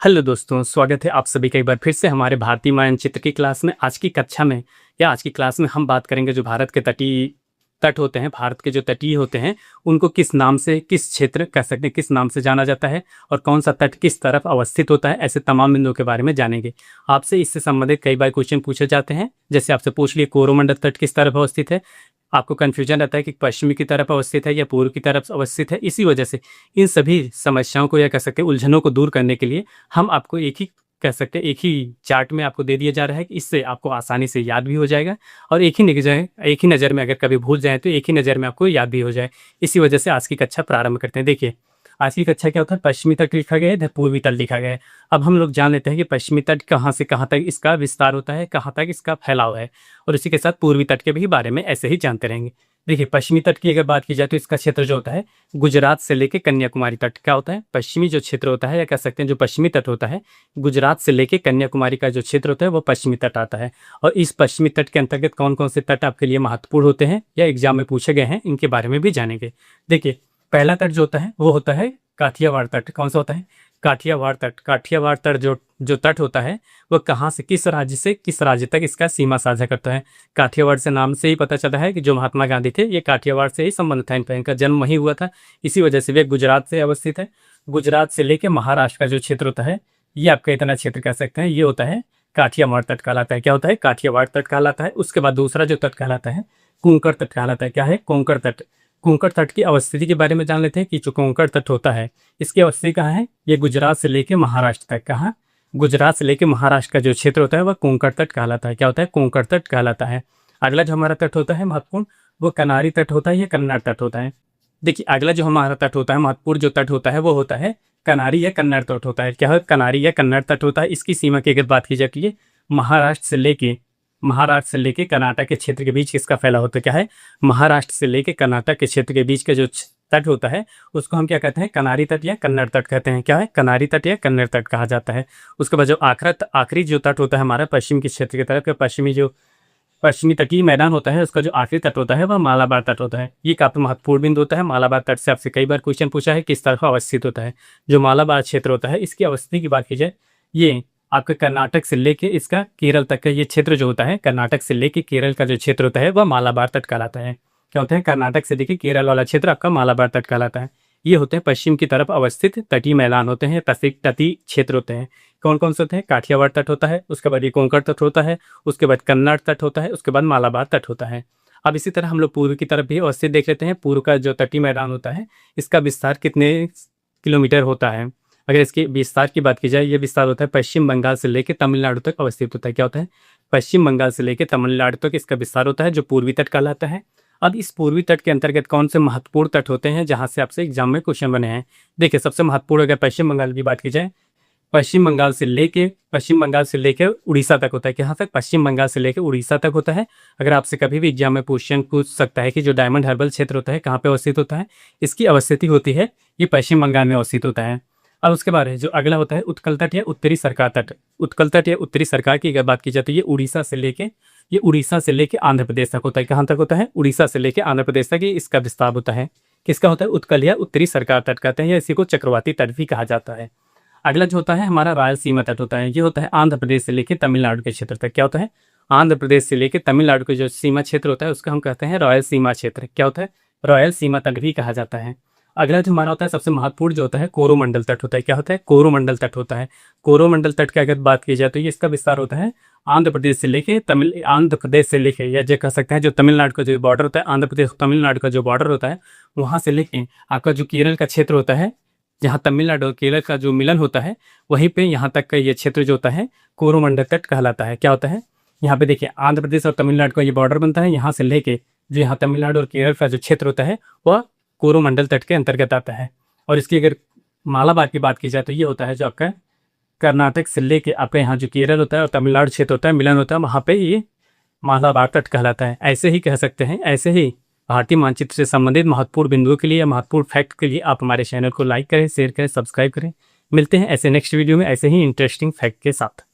Hello दोस्तों, स्वागत है आप सभी का एक बार फिर से हमारे भारतीय मानचित्र की क्लास में। आज की कक्षा में या आज की क्लास में हम बात करेंगे जो भारत के तटीय तट होते हैं, भारत के जो तटीय होते हैं उनको किस नाम से, किस क्षेत्र कह सकते हैं, किस नाम से जाना जाता है और कौन सा तट किस तरफ अवस्थित होता है, ऐसे तमाम बिंदुओं के बारे में जानेंगे। आपसे इससे संबंधित कई बार क्वेश्चन पूछे जाते हैं, जैसे आपसे पूछ लिए कोरोमंडल तट किस तरफ अवस्थित है। आपको कन्फ्यूजन रहता है कि पश्चिमी की तरफ अवस्थित है या पूर्व की तरफ अवस्थित है। इसी वजह से इन सभी समस्याओं को या कह सकते हैं उलझनों को दूर करने के लिए हम आपको एक ही कह सकते हैं एक ही चार्ट में आपको दे दिया जा रहा है कि इससे आपको आसानी से याद भी हो जाएगा और एक ही नज़र में अगर कभी भूल जाए तो एक ही नज़र में आपको याद भी हो जाए। इसी वजह से आज की कक्षा प्रारंभ करते हैं। देखिए आज की कक्षा क्या होता है, पश्चिमी तट लिखा गया है, इधर पूर्वी तट लिखा गया है। अब हम लोग जान लेते हैं कि पश्चिमी तट कहाँ से कहाँ तक इसका विस्तार होता है, कहाँ तक इसका फैलाव है, और इसी के साथ पूर्वी तट के भी बारे में ऐसे ही जानते रहेंगे। देखिए पश्चिमी तट की अगर बात की जाए तो इसका क्षेत्र जो होता है गुजरात से लेके कन्याकुमारी तट क्या होता है, पश्चिमी जो क्षेत्र होता है या कह सकते हैं जो पश्चिमी तट होता है, गुजरात से लेके कन्याकुमारी का जो क्षेत्र होता है वो पश्चिमी तट आता है। और इस पश्चिमी तट के अंतर्गत कौन कौन से तट आपके लिए महत्वपूर्ण होते हैं या एग्जाम में पूछे गए हैं, इनके बारे में भी जानेंगे। देखिए पहला तट जो होता है वो होता है काठियावाड़ तट। कौन सा होता है? काठियावाड़ तट। काठियावाड़ तट जो तट होता है वो कहाँ से किस राज्य तक इसका सीमा साझा करता है। काठियावाड़ से नाम से ही पता चलता है कि जो महात्मा गांधी थे ये काठियावाड़ से ही संबंध था, इनका जन्म वहीं हुआ था। इसी वजह से वे गुजरात से अवस्थित है। गुजरात से लेके महाराष्ट्र का जो क्षेत्र होता है ये आपका इतना क्षेत्र कह सकते हैं, ये होता है काठियावाड़ तट कहलाता है। क्या होता है? काठियावाड़ तट कहलाता है। उसके बाद दूसरा जो तट कहलाता है कोंकण तट कहलाता है। क्या है? कोंकण तट। कोंकण तट की अवस्थिति के बारे में जान लेते हैं कि जो कोंकण तट होता है इसकी अवस्थिति कहाँ है। ये गुजरात से लेके महाराष्ट्र तक। कहाँ? गुजरात से लेके महाराष्ट्र का जो क्षेत्र होता है वह कोंकण तट कहलाता है। क्या होता है? कोंकण तट कहलाता है। अगला जो हमारा तट होता है महत्वपूर्ण वो कनारी तट होता है या कन्नड़ तट होता है। देखिए अगला जो हमारा तट होता है महत्वपूर्ण जो तट होता है वो होता है कनारी या कन्नड़ तट होता है। क्या है? कनारी या कन्नड़ तट होता है। इसकी सीमा की अगर बात की जाए तो ये महाराष्ट्र से लेके कर्नाटक के क्षेत्र के बीच किसका फैला होता है। क्या है? महाराष्ट्र से लेके कर्नाटक के क्षेत्र के बीच का जो तट होता है उसको हम क्या कहते हैं? कनारी तट या कन्नड़ तट कहते हैं। क्या है? कनारी तट या कन्नड़ तट कहा जाता है। उसके बाद जो आखिरी जो तट होता है हमारा पश्चिम के क्षेत्र की तरफ, पश्चिमी तटीय मैदान होता है उसका जो आखिरी तट होता है वह मालाबार तट होता है। ये काफी महत्वपूर्ण बिंदु होता है। मालाबार तट से आपसे कई बार क्वेश्चन पूछा है किस तरफ अवस्थित होता है। जो मालाबार क्षेत्र होता है इसकी अवस्थिति की बात की जाए ये आपके कर्नाटक से लेके इसका केरल तक का ये क्षेत्र जो होता है, कर्नाटक से लेके केरल का जो क्षेत्र होता है वह मालाबार तट कहलाता है। क्या होता है? कर्नाटक से लेके केरल वाला क्षेत्र आपका मालाबार तट कहलाता है। ये होते हैं पश्चिम की तरफ अवस्थित तटीय मैदान होते हैं, तटीय क्षेत्र होते हैं। कौन कौन से होते हैं? काठियावाड़ तट होता है, उसके बाद ये कोंकण तट होता है, उसके बाद कन्नड़ तट होता है, उसके बाद मालाबार तट होता है। अब इसी तरह हम लोग पूर्व की तरफ भी अवस्थित देख लेते हैं। पूर्व का जो तटीय मैदान होता है इसका विस्तार कितने किलोमीटर होता है। अगर इसके विस्तार की बात की जाए ये विस्तार होता है पश्चिम बंगाल से लेकर तमिलनाडु तक अवस्थित होता है। क्या होता है? पश्चिम बंगाल से लेकर तमिलनाडु तक इसका विस्तार होता है जो पूर्वी तट कहलाता है। अब इस पूर्वी तट के अंतर्गत कौन से महत्वपूर्ण तट होते हैं जहां से आपसे एग्जाम में क्वेश्चन बने हैं। देखिए सबसे महत्वपूर्ण अगर पश्चिम बंगाल की बात की जाए, पश्चिम बंगाल से लेके उड़ीसा तक होता है। यहाँ तक? पश्चिम बंगाल से लेकर उड़ीसा तक होता है। अगर आपसे कभी भी एग्जाम में क्वेश्चन पूछ सकता है कि जो डायमंड हार्बर क्षेत्र होता है कहाँ पे अवस्थित होता है, इसकी अवस्थिति होती है ये पश्चिम बंगाल में अवस्थित होता है। अब उसके बाद जो अगला होता है उत्कल तट या उत्तरी सरकार तट। उत्कल तट या उत्तरी सरकार की अगर बात की जाए तो ये उड़ीसा से लेके आंध्र प्रदेश तक होता है। कहाँ तक होता है? उड़ीसा से लेके आंध्र प्रदेश तक ये इसका विस्तार होता है। किसका होता है? उत्कल या उत्तरी सरकार तट कहते हैं या इसी को चक्रवाती तट भी कहा जाता है। अगला जो होता है हमारा रायलसीमा तट होता है। ये होता है आंध्र प्रदेश से लेके तमिलनाडु के क्षेत्र तक। क्या होता है? आंध्र प्रदेश से लेके तमिलनाडु का जो सीमा क्षेत्र होता है उसको हम कहते हैं रॉयल सीमा क्षेत्र। क्या होता है? रॉयल सीमा तट भी कहा जाता है। अगला जो हमारा होता है सबसे महत्वपूर्ण जो होता है कोरोमंडल तट होता है। क्या होता है? कोरोमंडल तट होता है। कोरोमंडल तट की अगर बात की जाए तो ये इसका विस्तार होता है आंध्र प्रदेश से लेके या जो कह सकते हैं जो तमिलनाडु का जो बॉर्डर होता है, आंध्र प्रदेश तमिलनाडु का जो बॉर्डर होता है वहाँ से लेके आपका जो केरल का क्षेत्र होता है, जहाँ तमिलनाडु और केरल का जो मिलन होता है वहीं पे यहाँ तक का ये क्षेत्र जो होता है कोरोमंडल तट कहलाता है। क्या होता है? यहाँ पे देखिए आंध्र प्रदेश और तमिलनाडु का ये बॉर्डर बनता है, यहाँ से लेके जो यहाँ तमिलनाडु और केरल का जो क्षेत्र होता है वह कोरोमंडल तट के अंतर्गत आता है। और इसकी अगर मालाबार की बात की जाए तो ये होता है जो आपका कर्नाटक से लेके आपका यहाँ जो केरल होता है और तमिलनाडु क्षेत्र होता है मिलन होता है, वहाँ पे ये मालाबार तट कहलाता है। ऐसे ही कह सकते हैं, ऐसे ही भारतीय मानचित्र से संबंधित महत्वपूर्ण बिंदुओं के लिए या महत्वपूर्ण फैक्ट के लिए आप हमारे चैनल को लाइक करें, शेयर करें, सब्सक्राइब करें। मिलते हैं ऐसे नेक्स्ट वीडियो में ऐसे ही इंटरेस्टिंग फैक्ट के साथ।